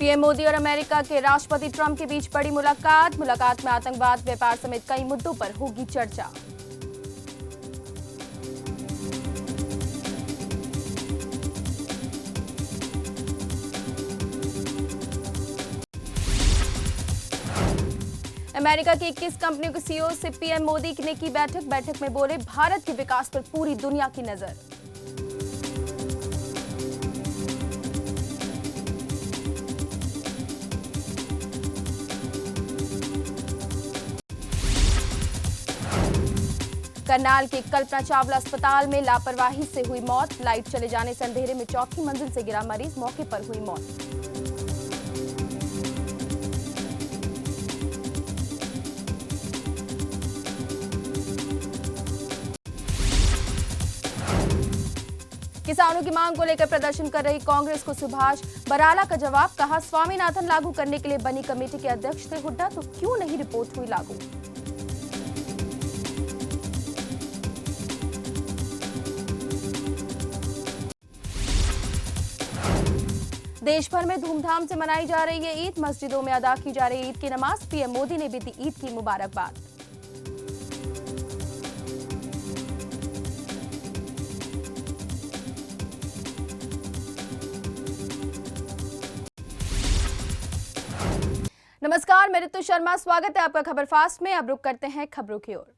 PM Modi और America के राष्ट्रपति ट्रंप के बीच बड़ी मुलाकात में आतंकवाद, व्यापार समेत कई मुद्दों पर होगी चर्चा। अमेरिका की 21 कंपनियों के सीईओ से पीएम मोदी ने की बैठक में बोले, भारत के विकास पर पूरी दुनिया की नजर। करनाल के कल्पना चावला अस्पताल में लापरवाही से हुई मौत। लाइट चले जाने से अंधेरे में चौथी मंजिल से गिरा मरीज, मौके पर हुई मौत। किसानों की मांग को लेकर प्रदर्शन कर रही कांग्रेस को सुभाष बराला का जवाब, कहा स्वामीनाथन लागू करने के लिए बनी कमेटी के अध्यक्ष थे हुड्डा, तो क्यों नहीं रिपोर्ट हुई लागू। देश भर में धूमधाम से मनाई जा रही है ईद, मस्जिदों में अदा की जा रही ईद की नमाज। पीएम मोदी ने भी दी ईद की मुबारकबाद। नमस्कार, मैं ऋतु शर्मा, स्वागत है आपका खबर फास्ट में। अब रुक करते हैं खबरों की ओर।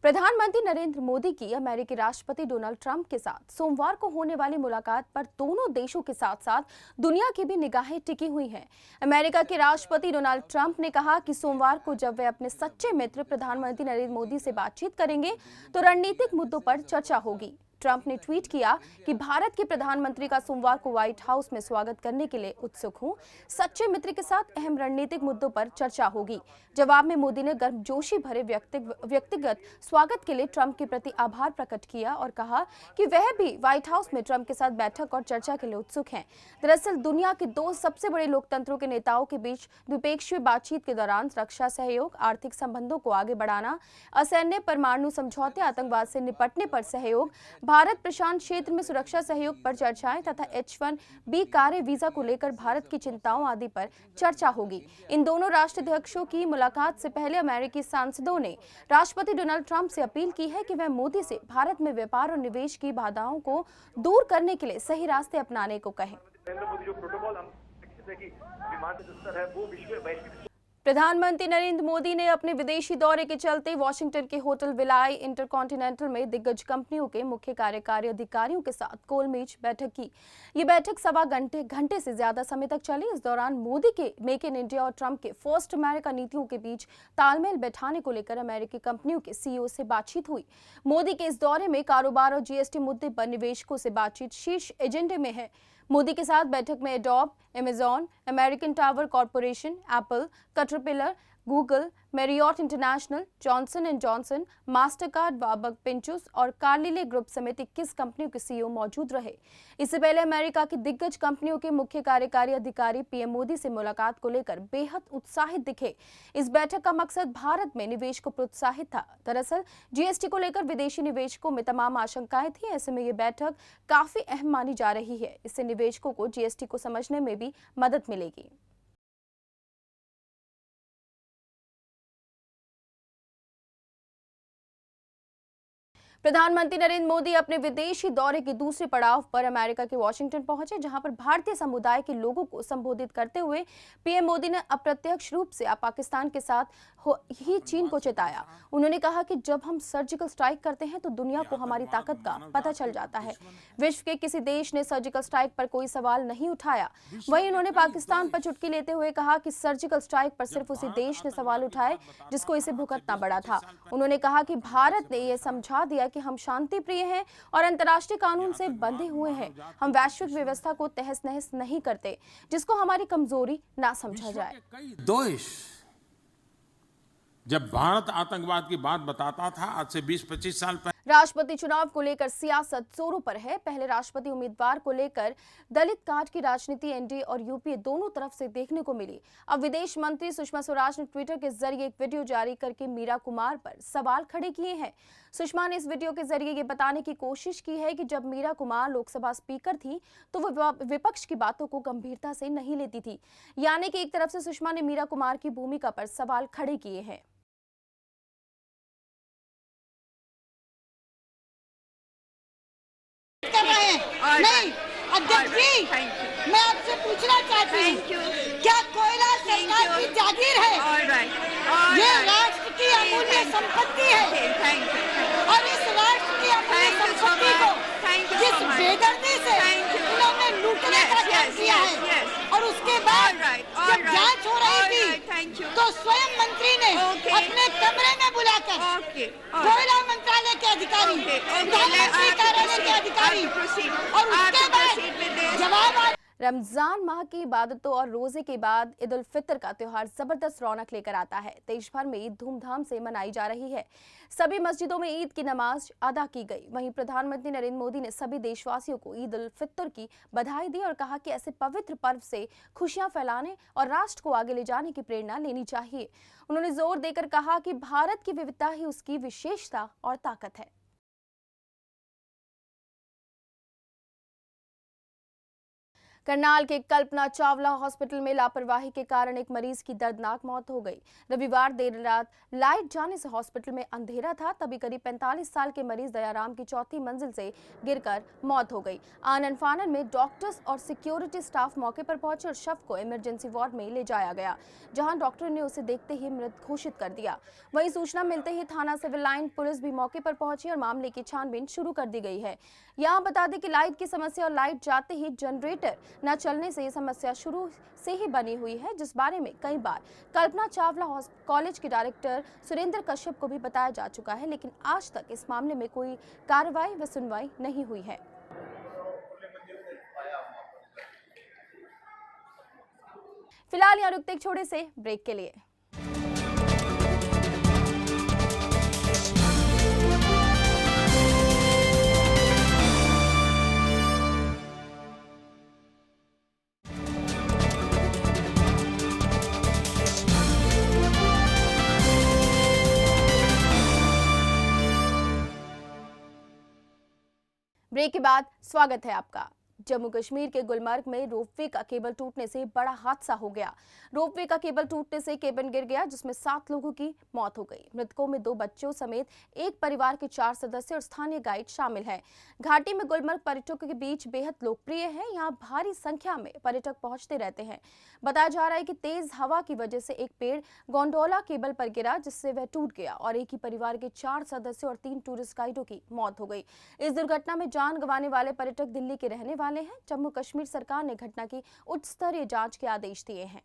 प्रधानमंत्री नरेंद्र मोदी की अमेरिकी राष्ट्रपति डोनाल्ड ट्रंप के साथ सोमवार को होने वाली मुलाकात पर दोनों देशों के साथ साथ दुनिया की भी निगाहें टिकी हुई हैं। अमेरिका के राष्ट्रपति डोनाल्ड ट्रंप ने कहा कि सोमवार को जब वे अपने सच्चे मित्र प्रधानमंत्री नरेंद्र मोदी से बातचीत करेंगे तो रणनीतिक मुद्दों पर चर्चा होगी। ट्रंप ने ट्वीट किया कि भारत के प्रधानमंत्री का सोमवार को व्हाइट हाउस में स्वागत करने के लिए उत्सुक हूं। सच्चे मित्र के साथ अहम रणनीतिक मुद्दों पर चर्चा होगी। जवाब में मोदी ने गर्मजोशी भरे व्यक्तिगत स्वागत के लिए ट्रंप के प्रति आभार प्रकट किया और कहा कि वह भी व्हाइट हाउस में ट्रंप के साथ बैठक और चर्चा के लिए उत्सुक हैं। दरअसल दुनिया के दो सबसे बड़े लोकतंत्रों के नेताओं के बीच द्विपक्षीय बातचीत के दौरान रक्षा सहयोग, आर्थिक संबंधों को आगे बढ़ाना, असैन्य परमाणु समझौते, आतंकवाद से निपटने पर सहयोग, भारत प्रशांत क्षेत्र में सुरक्षा सहयोग पर चर्चाएं तथा H-1B कार्य वीजा को लेकर भारत की चिंताओं आदि पर चर्चा होगी। इन दोनों राष्ट्राध्यक्षों की मुलाकात से पहले अमेरिकी सांसदों ने राष्ट्रपति डोनाल्ड ट्रंप से अपील की है कि वह मोदी से भारत में व्यापार और निवेश की बाधाओं को दूर करने के लिए सही रास्ते अपनाने को कहें। प्रधानमंत्री नरेंद्र मोदी ने अपने विदेशी दौरे के चलते वॉशिंगटन के होटल विलाय इंटरकॉन्टिनेंटल में दिग्गज कंपनियों के मुख्य कार्यकारी अधिकारियों के साथ गोलमेज बैठक की। ये बैठक सवा घंटे से ज्यादा समय तक चली। इस दौरान मोदी के मेक इन इंडिया और ट्रंप के फर्स्ट अमेरिका नीतियों के बीच तालमेल बैठाने को लेकर अमेरिकी कंपनियों के सीईओ से बातचीत हुई। मोदी के इस दौरे में कारोबार और जीएसटी मुद्दे पर निवेशकों से बातचीत शीर्ष एजेंडे में है। मोदी के साथ बैठक में Adobe, Amazon, American Tower Corporation, Apple, Caterpillar, Google, Marriott International, Johnson and Johnson, Mastercard, Warburg Pincus और कार्लिले ग्रुप समेत 21 कंपनियों के सीईओ मौजूद रहे। इससे पहले अमेरिका की दिग्गज कंपनियों के मुख्य कार्यकारी अधिकारी पीएम मोदी से मुलाकात को लेकर बेहद उत्साहित दिखे। इस बैठक का मकसद भारत में निवेश को प्रोत्साहित था। दरअसल जीएसटी को लेकर विदेशी निवेशकों में तमाम आशंकाएं थी। ऐसे में ये बैठक काफी अहम मानी जा रही है। इससे निवेशकों को जीएसटी को समझने में भी मदद मिलेगी। प्रधानमंत्री नरेंद्र मोदी अपने विदेशी दौरे के दूसरे पड़ाव पर अमेरिका के वॉशिंगटन पहुंचे, जहां पर भारतीय समुदाय के लोगों को संबोधित करते हुए पीएम मोदी ने अप्रत्यक्ष रूप से पाकिस्तान के साथ ही चीन को चेताया। उन्होंने कहा कि जब हम सर्जिकल स्ट्राइक करते हैं तो दुनिया को हमारी ताकत का पता चल जाता है। विश्व के किसी देश ने सर्जिकल स्ट्राइक पर कोई सवाल नहीं उठाया। वहीं उन्होंने पाकिस्तान पर चुटकी लेते हुए कहा कि सर्जिकल स्ट्राइक पर सिर्फ उसी देश ने सवाल उठाए जिसको इसे भुगतना पड़ा था। उन्होंने कहा कि भारत ने यह समझा दिया कि हम शांति प्रिय हैं और अंतर्राष्ट्रीय कानून से बंधे हुए हैं। हम वैश्विक व्यवस्था को तहस नहस नहीं करते, जिसको हमारी कमजोरी ना समझा जाए। देश जब भारत आतंकवाद की बात बताता था आज से 20-25 साल पहले, राष्ट्रपति चुनाव को लेकर सियासत जोरों पर है। पहले राष्ट्रपति उम्मीदवार को लेकर दलित कार्ड की राजनीति एनडीए और यूपीए दोनों तरफ से देखने को मिली। अब विदेश मंत्री सुषमा स्वराज ने ट्विटर के जरिए एक वीडियो जारी करके मीरा कुमार पर सवाल खड़े किए हैं। सुषमा ने इस वीडियो के जरिए ये बताने की कोशिश की है कि जब मीरा कुमार लोकसभा स्पीकर थी तो वो विपक्ष की बातों को गंभीरता से नहीं लेती थी। यानी कि एक तरफ से सुषमा ने मीरा कुमार की भूमिका पर सवाल खड़े किए हैं। नहीं अध्यक्ष जी, मैं आपसे पूछना चाहती हूँ, क्या कोयला सरकार की जागीर है? ये राष्ट्र की अमूल्य संपत्ति है और इस राष्ट्र की अमूल्य संपत्ति को जिस बेदर्दी से उन्होंने लूटने का काम किया है और उसके बाद जब जांच हो रही थी तो स्वयं मंत्री ने अपने कमरे में बुलाकर कोयला मंत्रालय के अधिकारी, प्रधानमंत्री कार्यालय के अधिकारी और उसके बाद जवाब। रमजान माह की इबादतों और रोजे के बाद ईद उल फितर का त्योहार जबरदस्त रौनक लेकर आता है। देश भर में ईद धूमधाम से मनाई जा रही है। सभी मस्जिदों में ईद की नमाज अदा की गई। वहीं प्रधानमंत्री नरेंद्र मोदी ने सभी देशवासियों को ईद उल फितर की बधाई दी और कहा कि ऐसे पवित्र पर्व से खुशियां फैलाने और राष्ट्र को आगे ले जाने की प्रेरणा लेनी चाहिए। उन्होंने जोर देकर कहा कि भारत की विविधता ही उसकी विशेषता और ताकत है। करनाल के कल्पना चावला हॉस्पिटल में लापरवाही के कारण एक मरीज की दर्दनाक मौत हो गई। रविवार देर रात लाइट जाने से हॉस्पिटल में अंधेरा था, तभी करीब 45 साल के मरीज दयाराम की चौथी मंजिल से गिरकर मौत हो गई। आनन फानन में डॉक्टर्स और सिक्योरिटी स्टाफ मौके पर पहुंचे और शव को इमरजेंसी वार्ड में ले जाया गया, जहां डॉक्टर ने उसे देखते ही मृत घोषित कर दिया। वहीं सूचना मिलते ही थाना सिविल लाइन पुलिस भी मौके पर पहुंची और मामले की छानबीन शुरू कर दी गई है। यहाँ बता दें कि लाइट की समस्या और लाइट जाते ही जनरेटर न चलने से ये समस्या शुरू से ही बनी हुई है, जिस बारे में कई बार कल्पना चावला कॉलेज के डायरेक्टर सुरेंद्र कश्यप को भी बताया जा चुका है, लेकिन आज तक इस मामले में कोई कार्रवाई व सुनवाई नहीं हुई है। फिलहाल यहाँ रुकते एक छोटे से ब्रेक के लिए। ब्रेक के बाद स्वागत है आपका। जम्मू कश्मीर के गुलमर्ग में रोपवे का केबल टूटने से बड़ा हादसा हो गया। रोपवे का केबल टूटने से केबिन गिर गया, जिसमें 7 लोगों की मौत हो गई। मृतकों में 2 बच्चों समेत एक परिवार के 4 सदस्य और स्थानीय गाइड शामिल हैं। घाटी में गुलमर्ग पर्यटकों के बीच बेहद लोकप्रिय है। यहाँ भारी संख्या में पर्यटक पहुंचते रहते हैं। बताया जा रहा है कि तेज हवा की वजह से एक पेड़ गोंडोला केबल पर गिरा, जिससे वह टूट गया और एक ही परिवार के 4 सदस्य और 3 टूरिस्ट गाइडों की मौत हो गई। इस दुर्घटना में जान गंवाने वाले पर्यटक दिल्ली के रहने वाले हैं। जम्मू कश्मीर सरकार ने घटना की उच्च स्तरीय जांच के आदेश दिए हैं।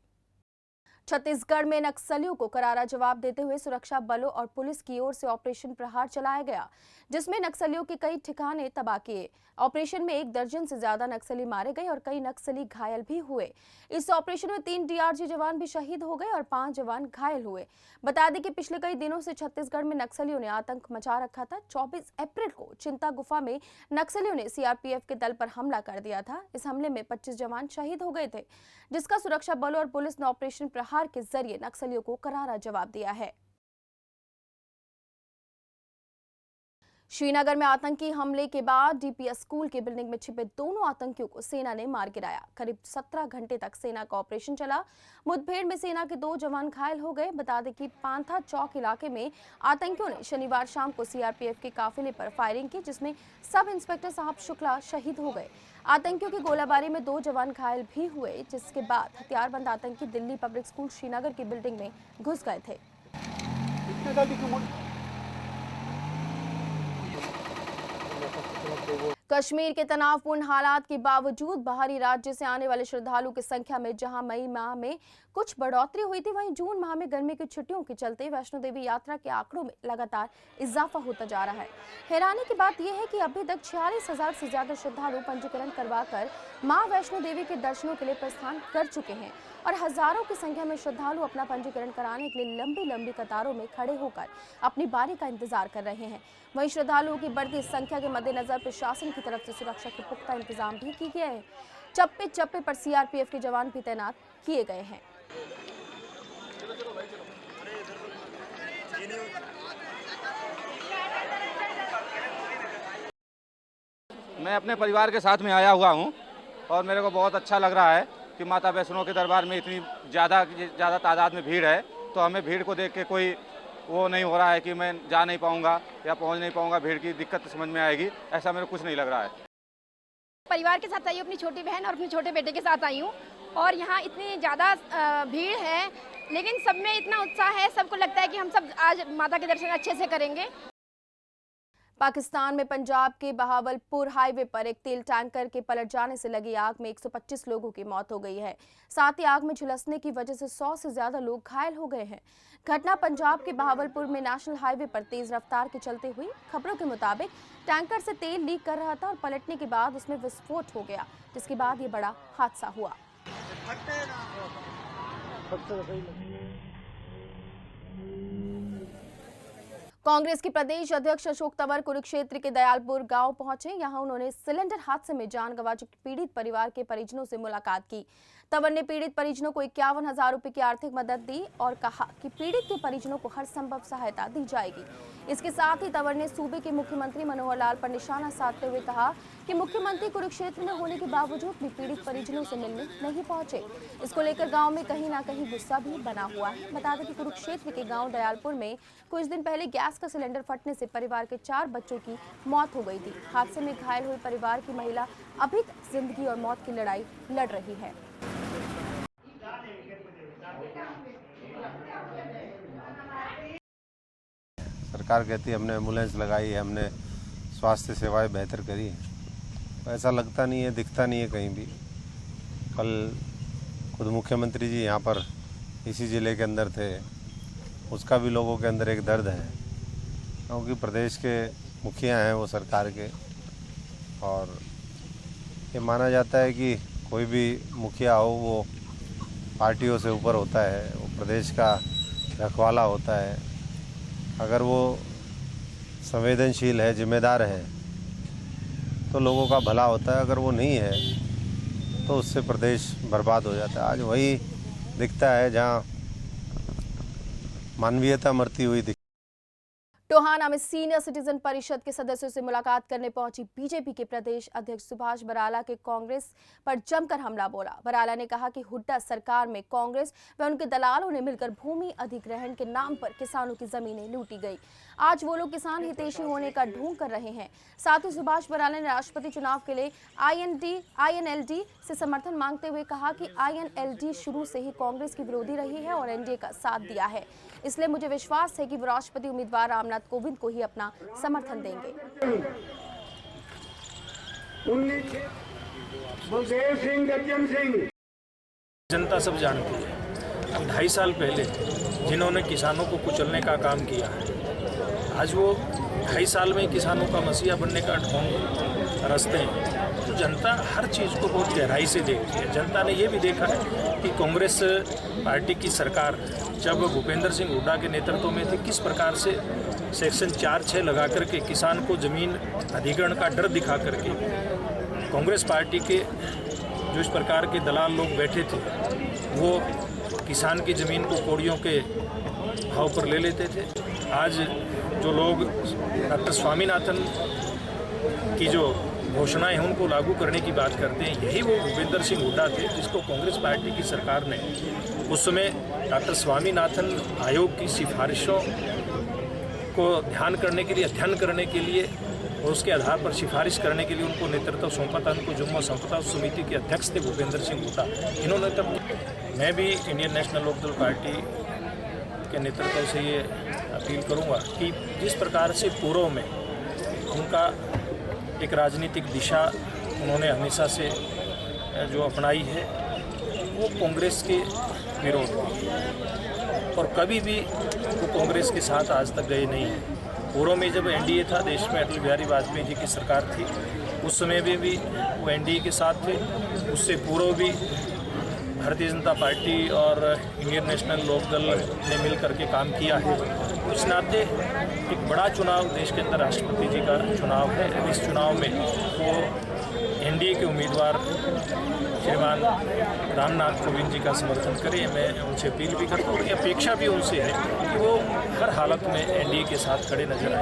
छत्तीसगढ़ में नक्सलियों को करारा जवाब देते हुए सुरक्षा बलों और पुलिस की ओर से ऑपरेशन प्रहार चलाया गया, जिसमें नक्सलियों के कई ठिकाने तबाह किए। ऑपरेशन में 1 दर्जन से ज्यादा नक्सली मारे गए और कई नक्सली घायल भी हुए। इस ऑपरेशन में 3 डीआरजी जवान भी शहीद हो गए और 5 जवान घायल हुए। बता दें कि पिछले कई दिनों से छत्तीसगढ़ में नक्सलियों ने आतंक मचा रखा था। 24 अप्रैल को चिंता गुफा में नक्सलियों ने सीआरपीएफ के दल पर हमला कर दिया था। इस हमले में 25 जवान शहीद हो गए थे, जिसका सुरक्षा बलों और पुलिस ने ऑपरेशन प्रहार के जरिए नक्सलियों को करारा जवाब दिया है। श्रीनगर में आतंकी हमले के बाद डीपीएस स्कूल के बिल्डिंग में छिपे दोनों आतंकियों को सेना ने मार गिराया। करीब 17 घंटे तक सेना का ऑपरेशन चला। मुठभेड़ में सेना के 2 जवान घायल हो गए। बता दें कि पांथा चौक इलाके में आतंकियों ने शनिवार शाम को सीआरपीएफ के काफिले पर फायरिंग की, जिसमें सब इंस्पेक्टर साहब शुक्ला शहीद हो गए। आतंकियों की गोलाबारी में 2 जवान घायल भी हुए, जिसके बाद हथियारबंद आतंकी दिल्ली पब्लिक स्कूल श्रीनगर की बिल्डिंग में घुस गए थे। कश्मीर के तनावपूर्ण हालात के बावजूद बाहरी राज्य से आने वाले श्रद्धालुओं की संख्या में जहां मई माह में कुछ बढ़ोतरी हुई थी, वहीं जून माह में गर्मी की छुट्टियों के चलते वैष्णो देवी यात्रा के आंकड़ों में लगातार इजाफा होता जा रहा है। हैरानी की बात यह है कि अभी तक 46,000 से ज्यादा श्रद्धालु पंजीकरण करवाकर मां वैष्णो देवी के दर्शनों के लिए प्रस्थान कर चुके हैं। और हजारों की संख्या में श्रद्धालु अपना पंजीकरण कराने के लिए लंबी लंबी कतारों में खड़े होकर अपनी बारी का इंतजार कर रहे हैं। वहीं श्रद्धालुओं की बढ़ती संख्या के मद्देनजर प्रशासन की तरफ से सुरक्षा के पुख्ता इंतजाम भी किए गए हैं। चप्पे चप्पे पर सीआरपीएफ के जवान भी तैनात किए गए हैं। मैं अपने परिवार के साथ में आया हुआ हूं और मेरे को बहुत अच्छा लग रहा है कि माता वैष्णो के दरबार में इतनी ज़्यादा तादाद में भीड़ है। तो हमें भीड़ को देख के कोई वो नहीं हो रहा है कि मैं जा नहीं पाऊंगा या पहुंच नहीं पाऊंगा, भीड़ की दिक्कत समझ में आएगी, ऐसा मेरे को कुछ नहीं लग रहा है। परिवार के साथ आई हूँ, अपनी छोटी बहन और अपने छोटे बेटे के साथ आई हूँ और यहाँ इतनी ज़्यादा भीड़ है, लेकिन सब में इतना उत्साह है, सबको लगता है कि हम सब आज माता के दर्शन अच्छे से करेंगे। पाकिस्तान में पंजाब के बहावलपुर हाईवे पर एक तेल टैंकर के पलट जाने से लगी आग में 125 लोगों की मौत हो गई है। साथ ही आग में झुलसने की वजह से 100 से ज्यादा लोग घायल हो गए हैं। घटना पंजाब के बहावलपुर में नेशनल हाईवे पर तेज रफ्तार के चलते हुई। खबरों के मुताबिक टैंकर से तेल लीक कर रहा था और पलटने के बाद उसमें विस्फोट हो गया, जिसके बाद ये बड़ा हादसा हुआ। कांग्रेस के प्रदेश अध्यक्ष अशोक तंवर कुरुक्षेत्र के दयालपुर गांव पहुंचे। यहां उन्होंने सिलेंडर हादसे में जान गंवा चुके पीड़ित परिवार के परिजनों से मुलाकात की। तंवर ने पीड़ित परिजनों को 51,000 रुपए की आर्थिक मदद दी और कहा कि पीड़ित के परिजनों को हर संभव सहायता दी जाएगी। इसके साथ ही तंवर ने सूबे के मुख्यमंत्री मनोहर लाल पर निशाना साधते हुए कहा कि मुख्यमंत्री कुरुक्षेत्र में होने के बावजूद भी पीड़ित परिजनों से मिलने नहीं पहुंचे। इसको लेकर गांव में कहीं ना कहीं गुस्सा भी बना हुआ है। बता दें कि कुरुक्षेत्र के गांव दयालपुर में कुछ दिन पहले गैस का सिलेंडर फटने से परिवार के 4 बच्चों की मौत हो गई थी। हादसे में घायल हुए परिवार की महिला अभी तक जिंदगी और मौत की लड़ाई लड़ रही है। सरकार कहती है हमने एम्बुलेंस लगाई है, हमने स्वास्थ्य सेवाएं बेहतर करी है, ऐसा लगता नहीं है, दिखता नहीं है कहीं भी। कल खुद मुख्यमंत्री जी यहाँ पर इसी ज़िले के अंदर थे, उसका भी लोगों के अंदर एक दर्द है, क्योंकि प्रदेश के मुखिया हैं वो सरकार के, और ये माना जाता है कि कोई भी मुखिया हो वो पार्टियों से ऊपर होता है, वो प्रदेश का रखवाला होता है। अगर वो संवेदनशील है, जिम्मेदार है, तो लोगों का भला होता है। अगर वो नहीं है तो उससे प्रदेश बर्बाद हो जाता है। आज वही दिखता है जहाँ मानवीयता मरती हुई दिखती। टोहाना में सीनियर सिटीजन परिषद के सदस्यों से मुलाकात करने पहुंची बीजेपी के प्रदेश अध्यक्ष सुभाष बराला के कांग्रेस पर जमकर हमला बोला। बराला ने कहा कि हुड्डा सरकार में कांग्रेस व उनके दलालों ने मिलकर भूमि अधिग्रहण के नाम पर किसानों की जमीनें लूटी गई। आज वो लोग किसान हितैषी होने का ढोंग कर रहे हैं। साथ ही सुभाष बराला ने राष्ट्रपति चुनाव के लिए INLD से समर्थन मांगते हुए कहा कि INLD शुरू से ही कांग्रेस की विरोधी रही है और एनडीए का साथ दिया है, इसलिए मुझे विश्वास है कि वो राष्ट्रपति उम्मीदवार रामनाथ कोविंद को ही अपना समर्थन देंगे। जनता सब जानती है। अब 2.5 साल पहले जिन्होंने किसानों को कुचलने का काम किया है, आज वो 2.5 साल में किसानों का मसीहा बनने का ढोंग रचते हैं। तो जनता हर चीज़ को बहुत गहराई से देखती है। जनता ने ये भी देखा है कि कांग्रेस पार्टी की सरकार जब भूपेंद्र सिंह हुड्डा के नेतृत्व में थी, किस प्रकार से सेक्शन 4(6) लगा करके किसान को ज़मीन अधिग्रहण का डर दिखा करके कांग्रेस पार्टी के जो इस प्रकार के दलाल लोग बैठे थे, वो किसान की ज़मीन को कौड़ियों के भाव पर ले लेते थे। आज जो लोग डॉक्टर स्वामीनाथन की जो घोषणाएं हैं उनको लागू करने की बात करते हैं, यही वो भूपेंद्र सिंह हुड्डा थे जिसको कांग्रेस पार्टी की सरकार ने उस समय डॉक्टर स्वामीनाथन आयोग की सिफारिशों को ध्यान करने के लिए, अध्ययन करने के लिए और उसके आधार पर सिफारिश करने के लिए उनको नेतृत्व सौंपा था। उनको जुम्मा सौंपा था। उस समिति के अध्यक्ष थे भूपेंद्र सिंह हुड्डा। इन्होंने तब, मैं भी इंडियन नेशनल लोकदल पार्टी के नेतृत्व से ये अपील करूंगा कि जिस प्रकार से पूर्व में उनका एक राजनीतिक दिशा उन्होंने हमेशा से जो अपनाई है वो कांग्रेस के विरोध में, और कभी भी वो कांग्रेस के साथ आज तक गए नहीं हैं। पूर्व में जब एनडीए था, देश में अटल बिहारी वाजपेयी जी की सरकार थी, उस समय में भी वो एनडीए के साथ थे। उससे पूर्व भी भारतीय जनता पार्टी और इंडियन नेशनल लोकदल ने मिल करके काम किया है। उस नाते एक बड़ा चुनाव देश के अंदर राष्ट्रपति जी का चुनाव है। इस चुनाव में वो एनडीए के उम्मीदवार श्रीमान रामनाथ कोविंद जी का समर्थन करें। मैं उनसे अपील भी करता हूँ और अपेक्षा भी उनसे है कि वो हर हालत में एनडीए के साथ खड़े नजर आए।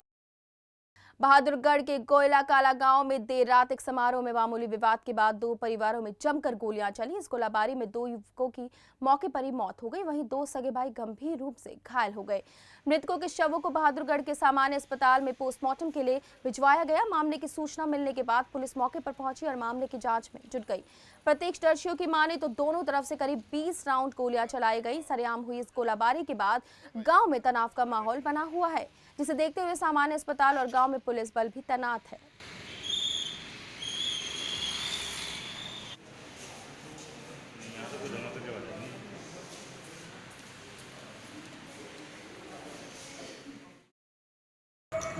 बहादुरगढ़ के कोयला काला गांव में देर रात एक समारोह में मामूली विवाद के बाद दो परिवारों में जमकर गोलियां चली। इस गोलाबारी में दो युवकों की मौके पर ही मौत हो गई, वहीं दो सगे भाई गंभीर रूप से घायल हो गए। मृतकों के शवों को बहादुरगढ़ के सामान्य अस्पताल में पोस्टमार्टम के लिए भिजवाया गया। मामले की सूचना मिलने के बाद पुलिस मौके पर पहुंची और मामले की जांच में जुट गई। प्रत्यक्षदर्शियों की माने तो दोनों तरफ से करीब 20 राउंड गोलियां चलाई गई। सरेआम हुई इस गोलाबारी के बाद गांव में तनाव का माहौल बना हुआ है, जिसे देखते हुए सामान्य अस्पताल और गांव में पुलिस बल भी तैनात है।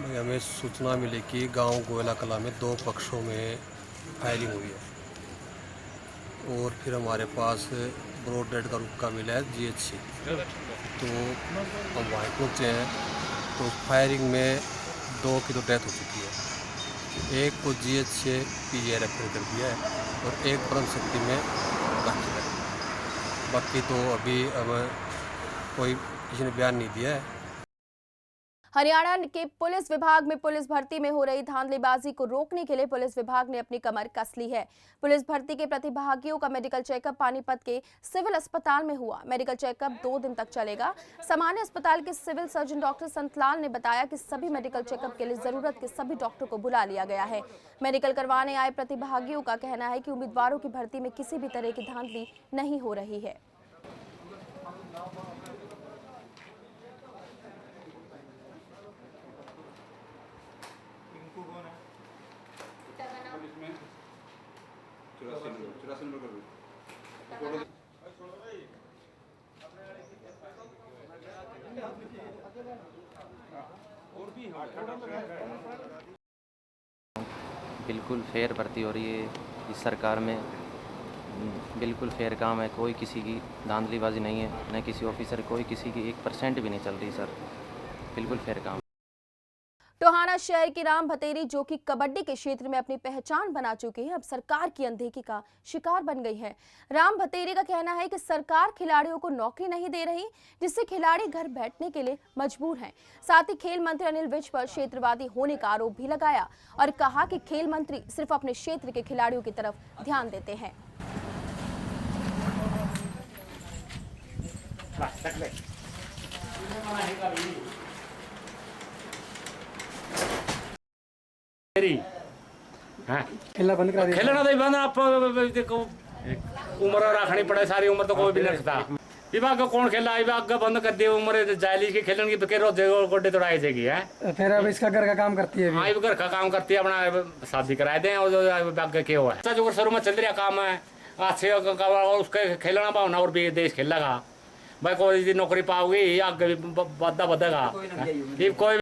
हमें सूचना मिली कि गांव गोयला कला में दो पक्षों में फायरिंग हुई है और फिर हमारे पास ब्रॉड डेड का रुक्का मिला है GH। तो हम वहाँ पहुँचे हैं तो फायरिंग में दो की तो डेथ हो चुकी है। एक को GH से PGI रेफर कर दिया है और एक परम शक्ति में भर्ती है। बाकी तो अभी हमें कोई किसी ने बयान नहीं दिया है। हरियाणा के पुलिस विभाग में पुलिस भर्ती में हो रही धांधलीबाजी को रोकने के लिए पुलिस विभाग ने अपनी कमर कस ली है। पुलिस भर्ती के प्रतिभागियों का मेडिकल चेकअप पानीपत के सिविल अस्पताल में हुआ। मेडिकल चेकअप 2 दिन तक चलेगा। सामान्य अस्पताल के सिविल सर्जन डॉक्टर संतलाल ने बताया कि सभी मेडिकल चेकअप के लिए जरूरत के सभी डॉक्टर को बुला लिया गया है। मेडिकल करवाने आए प्रतिभागियों का कहना है कि उम्मीदवारों की भर्ती में किसी भी तरह की धांधली नहीं हो रही है। बिल्कुल फेयर भर्ती हो रही है इस सरकार में। बिल्कुल फेयर काम है, कोई किसी की धांधलीबाजी नहीं है, न किसी ऑफिसर कोई किसी की 1% भी नहीं चल रही सर। बिल्कुल फेयर काम। टोहाना शहर की राम भतेरी, जो कि कबड्डी के क्षेत्र में अपनी पहचान बना चुकी है, अब सरकार की अनदेखी का शिकार बन गई है। राम भतेरी का कहना है कि सरकार खिलाड़ियों को नौकरी नहीं दे रही, जिससे खिलाड़ी घर बैठने के लिए मजबूर हैं। साथ ही खेल मंत्री अनिल विज पर क्षेत्रवादी होने का आरोप भी लगाया और कहा कि खेल मंत्री सिर्फ अपने क्षेत्र के खिलाड़ियों की तरफ ध्यान देते हैं। खेलना बंद करा दिया। खेलना तो बंद, आप उम्र रखनी पड़े, सारी उम्र तो कोई भी नहीं रखता। विभाग का कौन खेला, विभाग का बंद कर दिया, उम्र जायली की खेलने की गोड्डे तोड़ाई जाएगी है। फिर अब इसका घर का काम करती है। हाँ, घर का काम करती है, अपना शादी कराए दें और विभाग का क्या हुआ है। जो शुरू में चल रहा काम है अच्छे, उसके खेलना भावना और भी देश खेलेगा भाई, कोई नौकरी पाओगी आगे बढ़ा बढ़ेगा। कोई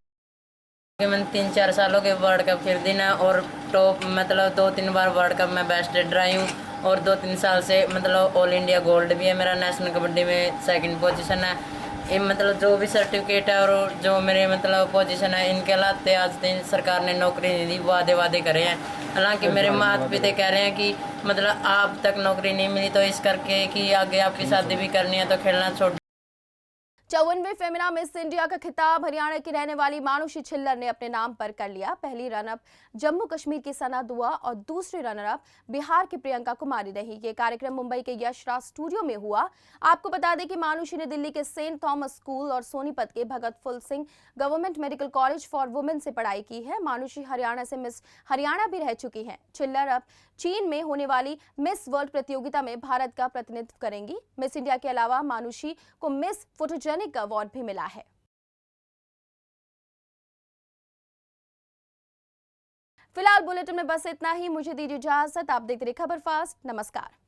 3-4 सालों के वर्ल्ड कप खेल देना और टॉप मतलब 2-3 बार वर्ल्ड कप में बेस्ट रही हूँ और 2-3 साल से मतलब ऑल इंडिया गोल्ड भी है मेरा। नेशनल कबड्डी में 2nd पोजीशन है। ये मतलब जो भी सर्टिफिकेट है और जो मेरे मतलब पोजीशन है, इनके लाते आज दिन सरकार ने नौकरी नहीं दी, वादे करे हैं। हालांकि मेरे माता पिता कह रहे हैं कि मतलब आप तक नौकरी नहीं मिली तो इस करके कि आगे आपकी शादी भी करनी है तो खेलना छोड़। 54वें फेमिना मिस इंडिया का खिताब हरियाणा की रहने वाली मानुषी छिल्लर ने अपने नाम पर कर लिया। पहली रनअप जम्मू कश्मीर की सना दुआ और दूसरी रनरअप बिहार की प्रियंका कुमारी रही। ये कार्यक्रम मुंबई के यशराज स्टूडियो में हुआ। आपको बता दें कि मानुषी ने दिल्ली के सेंट थॉमस स्कूल और सोनीपत के Bhagat Phool Singh government medical college for women से पढ़ाई की है। मानुषी हरियाणा से मिस हरियाणा भी रह चुकी हैं। छिल्लर अब चीन में होने वाली मिस वर्ल्ड प्रतियोगिता में भारत का प्रतिनिधित्व करेंगी। मिस इंडिया के अलावा मानुषी को मिस फोटोजेनिक का अवार्ड भी मिला है। फिलहाल बुलेटिन में बस इतना ही। मुझे दीजिए इजाजत। आप देखते रहिए खबर फास्ट। नमस्कार।